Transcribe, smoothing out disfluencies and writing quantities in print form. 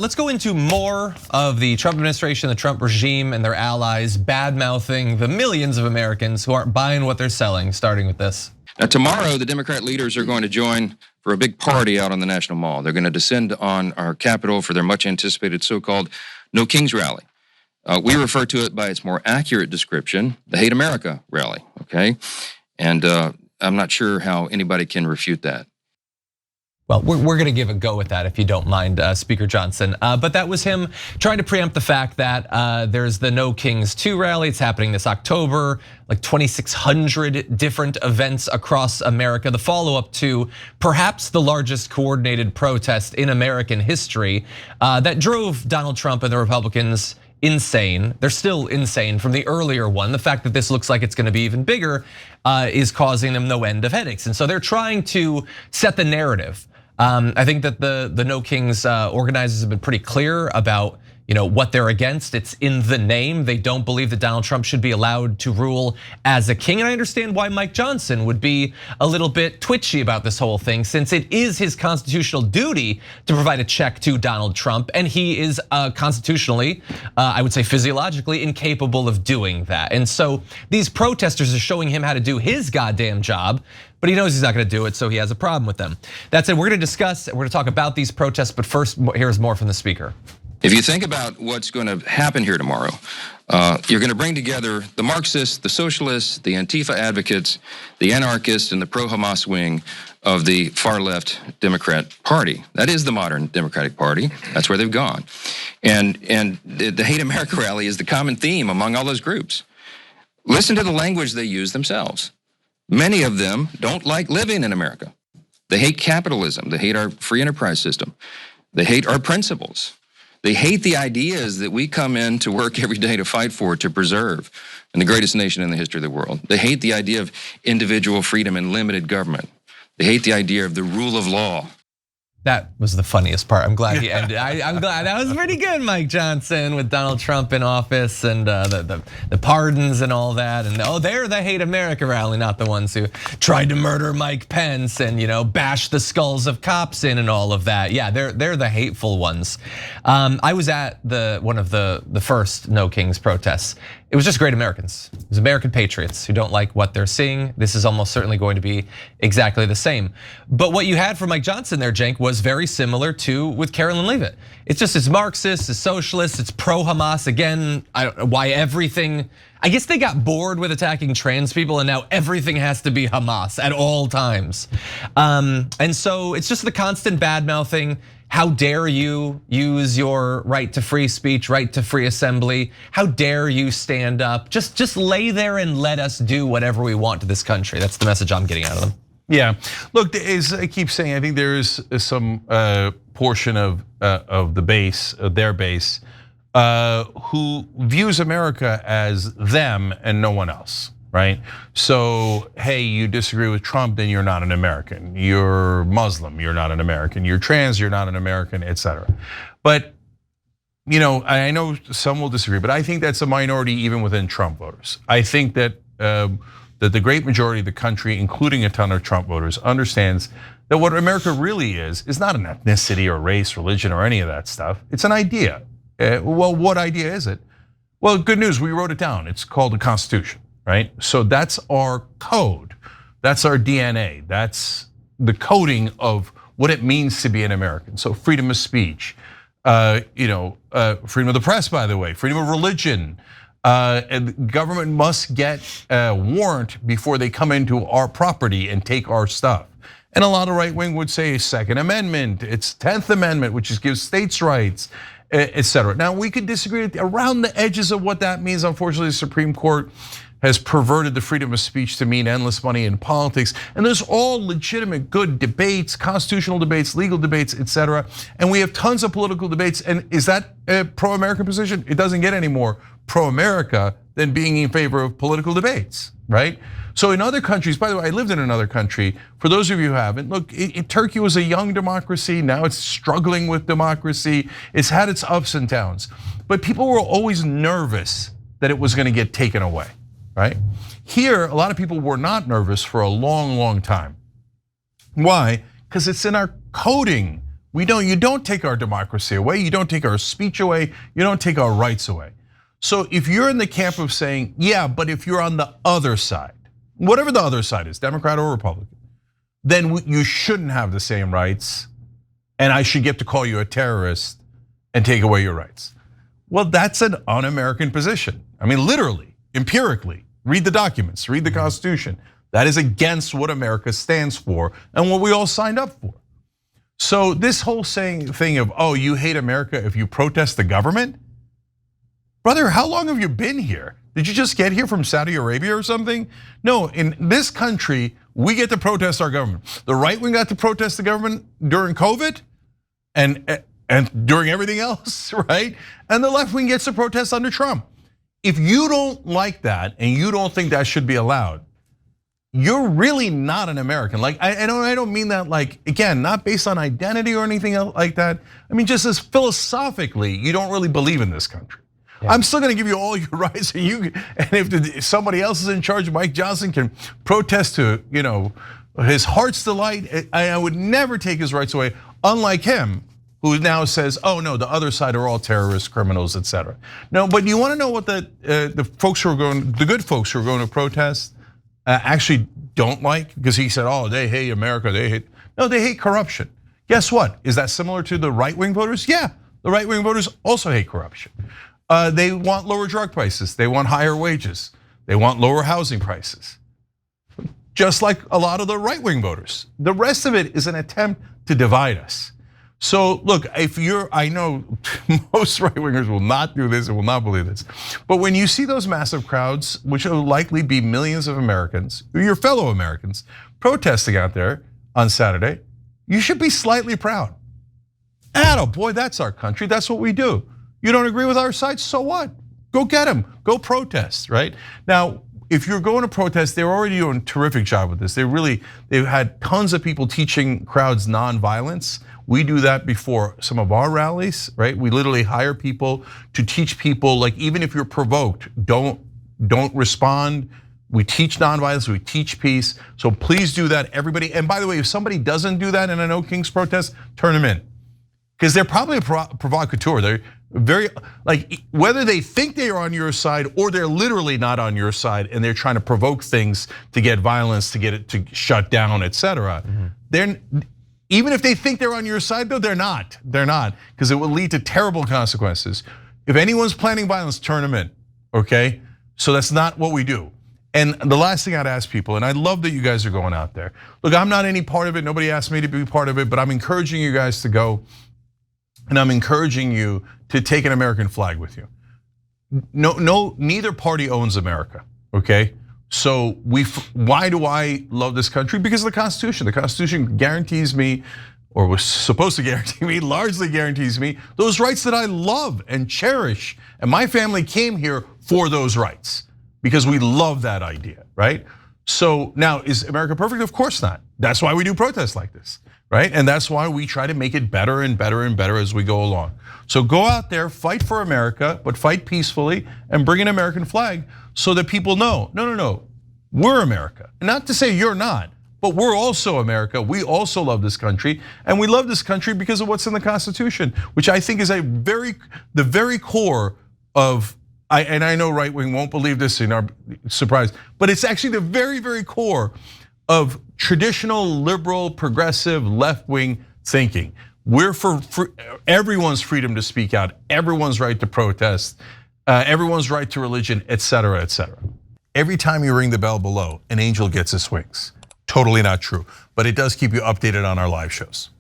Let's go into more of the Trump administration, the Trump regime, and their allies bad-mouthing the millions of Americans who aren't buying what they're selling, starting with this. Now, tomorrow, the Democrat leaders are going to join for a big party out on the National Mall. They're going to descend on our Capitol for their much-anticipated so-called No Kings rally. We refer to it by its more accurate description, the Hate America rally, okay? And I'm not sure how anybody can refute that. Well, we're going to give a go with that if you don't mind, Speaker Johnson. But that was him trying to preempt the fact that there's the No Kings 2 rally. It's happening this October, like 2,600 different events across America. The follow-up to perhaps the largest coordinated protest in American history that drove Donald Trump and the Republicans insane. They're still insane from the earlier one. The fact that this looks like it's going to be even bigger is causing them no end of headaches. And so they're trying to set the narrative. I think that the No Kings organizers have been pretty clear about what they're against. It's in the name. They don't believe that Donald Trump should be allowed to rule as a king. And I understand why Mike Johnson would be a little bit twitchy about this whole thing, since it is his constitutional duty to provide a check to Donald Trump. And he is constitutionally, I would say physiologically, incapable of doing that. And so these protesters are showing him how to do his goddamn job, but he knows he's not gonna do it, so he has a problem with them. That said, we're gonna talk about these protests, but first, here's more from the speaker. If you think about what's going to happen here tomorrow, you're going to bring together the Marxists, the socialists, the Antifa advocates, the anarchists, and the pro-Hamas wing of the far-left Democrat Party. That is the modern Democratic Party. That's where they've gone. And the Hate America rally is the common theme among all those groups. Listen to the language they use themselves. Many of them don't like living in America. They hate capitalism. They hate our free enterprise system. They hate our principles. They hate the ideas that we come in to work every day to fight for, to preserve, in the greatest nation in the history of the world. They hate the idea of individual freedom and limited government. They hate the idea of the rule of law. That was the funniest part. I'm glad he ended. I'm glad that was pretty good, Mike Johnson, with Donald Trump in office and the pardons and all that. And they're the Hate America rally, not the ones who tried to murder Mike Pence and bash the skulls of cops in and all of that. Yeah, they're the hateful ones. I was at one of the first No Kings protests. It was just great Americans. It was American patriots who don't like what they're seeing. This is almost certainly going to be exactly the same. But what you had from Mike Johnson there, Cenk, was very similar to with Carolyn Leavitt. It's Marxist, it's socialist, it's pro-Hamas. Again, I don't know why everything, I guess they got bored with attacking trans people and now everything has to be Hamas at all times. And so it's just the constant bad mouthing. How dare you use your right to free speech, right to free assembly? How dare you stand up? Just lay there and let us do whatever we want to this country. That's the message I'm getting out of them. Yeah, look, as I keep saying, I think there is some portion of the base, of their base, who views America as them and no one else. Right? So, hey, you disagree with Trump, then you're not an American. You're Muslim, you're not an American. You're trans, you're not an American, etc. But, I know some will disagree, but I think that's a minority even within Trump voters. I think that the great majority of the country, including a ton of Trump voters, understands that what America really is not an ethnicity or race, religion, or any of that stuff. It's an idea. Well, what idea is it? Well, good news, we wrote it down. It's called the Constitution. Right? So that's our code. That's our DNA. That's the coding of what it means to be an American. So freedom of speech, freedom of the press, by the way, freedom of religion. And government must get a warrant before they come into our property and take our stuff. And a lot of right wing would say Second Amendment, it's 10th Amendment, which gives states rights, etc. Now we could disagree around the edges of what that means. Unfortunately, the Supreme Court has perverted the freedom of speech to mean endless money in politics. And there's all legitimate good debates, constitutional debates, legal debates, etc. And we have tons of political debates. And is that a pro-American position? It doesn't get any more pro-America than being in favor of political debates, right? So in other countries, by the way, I lived in another country. For those of you who haven't, look, Turkey was a young democracy. Now it's struggling with democracy. It's had its ups and downs. But people were always nervous that it was gonna get taken away. Right? Here, a lot of people were not nervous for a long, long time. Why? Because it's in our coding. You don't take our democracy away. You don't take our speech away. You don't take our rights away. So if you're in the camp of saying, yeah, but if you're on the other side, whatever the other side is, Democrat or Republican, then you shouldn't have the same rights, and I should get to call you a terrorist and take away your rights. Well, that's an un-American position. I mean, literally, empirically, read the documents, read the Constitution. That is against what America stands for and what we all signed up for. So this whole thing of, oh, you hate America if you protest the government? Brother, how long have you been here? Did you just get here from Saudi Arabia or something? No, in this country, we get to protest our government. The right wing got to protest the government during COVID and during everything else, right? And the left wing gets to protest under Trump. If you don't like that and you don't think that should be allowed, you're really not an American. Like, I don't mean that, like, again, not based on identity or anything else like that. I mean, just as philosophically, you don't really believe in this country. Yeah. I'm still gonna give you all your rights, and if somebody else is in charge, Mike Johnson can protest to his heart's delight. I would never take his rights away, unlike him, who now says, oh no, the other side are all terrorists, criminals, etc. No, but you wanna know what the good folks who are going to protest actually don't like? Because he said, oh, they hate America, they hate corruption. Guess what? Is that similar to the right-wing voters? Yeah, the right-wing voters also hate corruption. They want lower drug prices, they want higher wages, they want lower housing prices. Just like a lot of the right-wing voters. The rest of it is an attempt to divide us. So look, I know most right-wingers will not do this and will not believe this. But when you see those massive crowds, which will likely be millions of Americans, your fellow Americans, protesting out there on Saturday, you should be slightly proud. Boy, that's our country, that's what we do. You don't agree with our side, so what? Go get them, go protest, right? Now, if you're going to protest, they're already doing a terrific job with this. They've had tons of people teaching crowds nonviolence. We do that before some of our rallies, right? We literally hire people to teach people, like, even if you're provoked, don't respond. We teach nonviolence, we teach peace. So please do that, everybody. And by the way, if somebody doesn't do that in a No Kings protest, turn them in. Because they're probably a provocateur. They're very, like, whether they think they are on your side or they're literally not on your side and they're trying to provoke things to get violence, to get it to shut down, etc. Even if they think they're on your side, though, they're not. They're not, because it will lead to terrible consequences. If anyone's planning violence, turn them in, okay? So that's not what we do. And the last thing I'd ask people, and I love that you guys are going out there. Look, I'm not any part of it. Nobody asked me to be part of it, but I'm encouraging you guys to go. And I'm encouraging you to take an American flag with you. Neither party owns America, okay? So why do I love this country? Because of the Constitution. The Constitution guarantees me, or was supposed to guarantee me, largely guarantees me, those rights that I love and cherish. And my family came here for those rights because we love that idea, right? So now, is America perfect? Of course not. That's why we do protests like this, right? And that's why we try to make it better and better and better as we go along. So go out there, fight for America, but fight peacefully and bring an American flag so that people know, no, we're America. Not to say you're not, but we're also America. We also love this country, and we love this country because of what's in the Constitution, which I think is the very core of, and I know right wing won't believe this and are surprised, but it's actually the very, very core of traditional liberal, progressive, left wing thinking. We're for everyone's freedom to speak out, everyone's right to protest, everyone's right to religion, etc., etc. Every time you ring the bell below, an angel gets its wings. Totally not true, but it does keep you updated on our live shows.